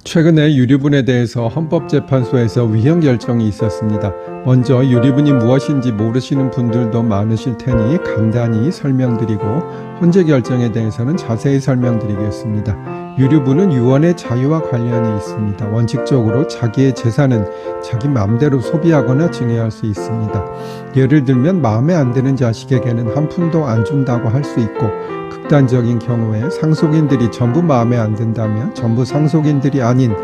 최근에 유류분에 대해서 헌법재판소에서 위헌 결정이 있었습니다. 먼저 유류분이 무엇인지 모르시는 분들도 많으실 테니 간단히 설명드리고 헌재 결정에 대해서는 자세히 설명드리겠습니다. 유류분은 유언의 자유와 관련이 있습니다. 원칙적으로 자기의 재산은 자기 마음대로 소비하거나 증여할 수 있습니다. 예를 들면 마음에 안 드는 자식에게는 한 푼도 안 준다고 할 수 있고, 극단적인 경우에 상속인들이 전부 마음에 안 든다면 전부 상속인들이 아닌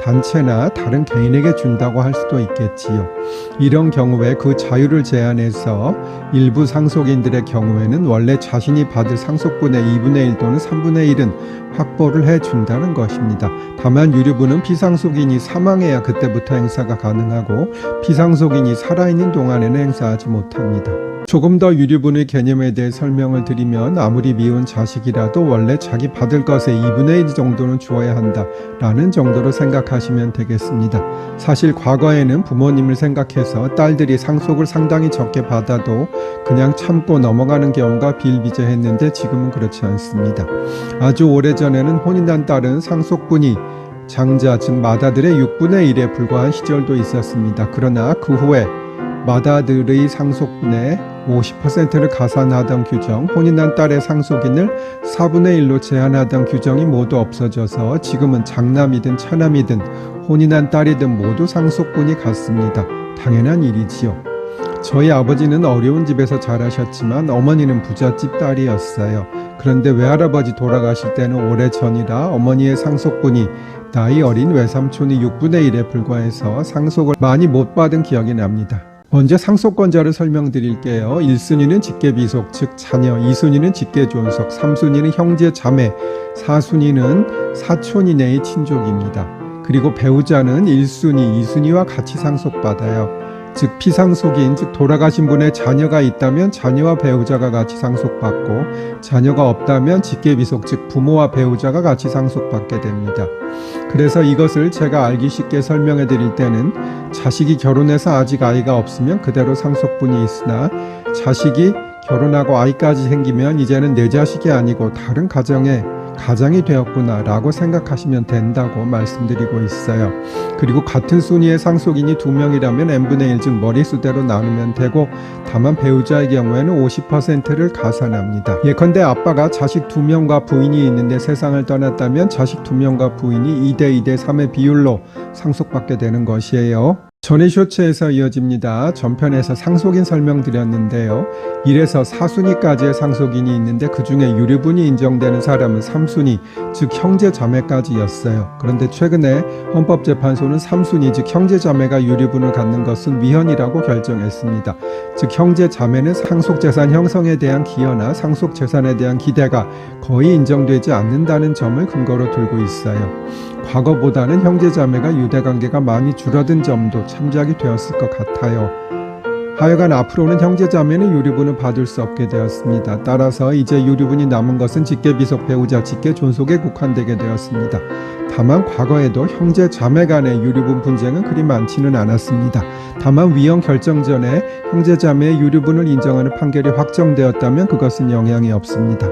단체나 다른 개인에게 준다고 할 수도 있겠지요. 이런 경우에 그 자유를 제한해서 일부 상속인들의 경우에는 원래 자신이 받을 상속분의 2분의 1 또는 3분의 1은 확보를 해준다는 것입니다. 다만 유류분은 피상속인이 사망해야 그때부터 행사가 가능하고, 피상속인이 살아있는 동안에는 행사하지 못합니다. 조금 더 유류분의 개념에 대해 설명을 드리면, 아무리 미운 자식이라도 원래 자기 받을 것의 2분의 1 정도는 주어야 한다라는 정도로 생각하시면 되겠습니다. 사실 과거에는 부모님을 생각해서 딸들이 상속을 상당히 적게 받아도 그냥 참고 넘어가는 경우가 비일비재했는데 지금은 그렇지 않습니다. 아주 오래전에는 혼인한 딸은 상속분이 장자 즉 맏아들의 6분의 1에 불과한 시절도 있었습니다. 그러나 그 후에 맏아들의 상속분의 50%를 가산하던 규정, 혼인한 딸의 상속인을 4분의 1로 제한하던 규정이 모두 없어져서 지금은 장남이든 처남이든 혼인한 딸이든 모두 상속분이 같습니다. 당연한 일이지요. 저희 아버지는 어려운 집에서 자라셨지만 어머니는 부잣집 딸이었어요. 그런데 외할아버지 돌아가실 때는 오래전이라 어머니의 상속분이 나이 어린 외삼촌이 6분의 1에 불과해서 상속을 많이 못 받은 기억이 납니다. 먼저 상속권자를 설명드릴게요. 1순위는 직계비속 즉 자녀, 2순위는 직계존속, 3순위는 형제 자매, 4순위는 사촌 이내의 친족입니다. 그리고 배우자는 1순위, 2순위와 같이 상속받아요. 즉 피상속인, 즉 돌아가신 분의 자녀가 있다면 자녀와 배우자가 같이 상속받고, 자녀가 없다면 직계비속 즉 부모와 배우자가 같이 상속받게 됩니다. 그래서 이것을 제가 알기 쉽게 설명해 드릴 때는, 자식이 결혼해서 아직 아이가 없으면 그대로 상속분이 있으나, 자식이 결혼하고 아이까지 생기면 이제는 내 자식이 아니고 다른 가장이 되었구나 라고 생각하시면 된다고 말씀드리고 있어요. 그리고 같은 순위의 상속인이 2명이라면 n분의 1 즉 머릿수대로 나누면 되고, 다만 배우자의 경우에는 50%를 가산합니다. 예컨대 아빠가 자식 2명과 부인이 있는데 세상을 떠났다면 자식 2명과 부인이 2대 2대 3의 비율로 상속받게 되는 것이에요. 전의 쇼츠에서 이어집니다. 전편에서 상속인 설명드렸는데요. 1에서 4순위까지의 상속인이 있는데 그 중에 유류분이 인정되는 사람은 3순위, 즉 형제자매까지였어요. 그런데 최근에 헌법재판소는 3순위, 즉 형제자매가 유류분을 갖는 것은 위헌이라고 결정했습니다. 즉 형제자매는 상속재산 형성에 대한 기여나 상속재산에 대한 기대가 거의 인정되지 않는다는 점을 근거로 들고 있어요. 과거보다는 형제자매가 유대관계가 많이 줄어든 점도 참작이 되었을 것 같아요. 하여간 앞으로는 형제자매는 유류분을 받을 수 없게 되었습니다. 따라서 이제 유류분이 남은 것은 직계비속, 배우자, 직계존속에 국한되게 되었습니다. 다만 과거에도 형제자매 간의 유류분 분쟁은 그리 많지는 않았습니다. 다만 위헌 결정 전에 형제자매의 유류분을 인정하는 판결이 확정되었다면 그것은 영향이 없습니다.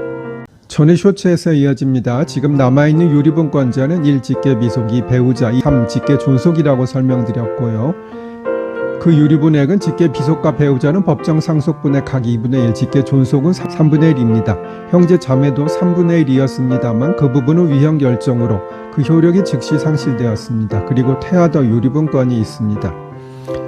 전의 쇼츠에서 이어집니다. 지금 남아있는 유류분권자는 1. 직계비속, 2. 배우자, 3. 직계존속이라고 설명드렸고요. 그 유류분액은 직계비속과 배우자는 법정 상속분의 각 2분의 1, 직계존속은 3분의 1입니다. 형제자매도 3분의 1이었습니다만 그 부분은 위헌 결정으로 그 효력이 즉시 상실되었습니다. 그리고 태아더 유류분권이 있습니다.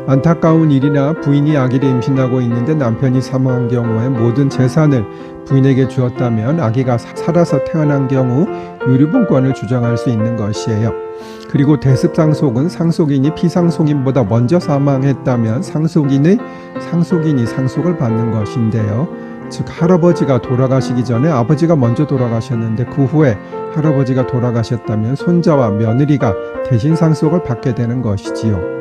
안타까운 일이나 부인이 아기를 임신하고 있는데 남편이 사망한 경우에 모든 재산을 부인에게 주었다면 아기가 살아서 태어난 경우 유류분권을 주장할 수 있는 것이에요. 그리고 대습상속은 상속인이 피상속인보다 먼저 사망했다면 상속인이 상속을 받는 것인데요. 즉 할아버지가 돌아가시기 전에 아버지가 먼저 돌아가셨는데 그 후에 할아버지가 돌아가셨다면 손자와 며느리가 대신 상속을 받게 되는 것이지요.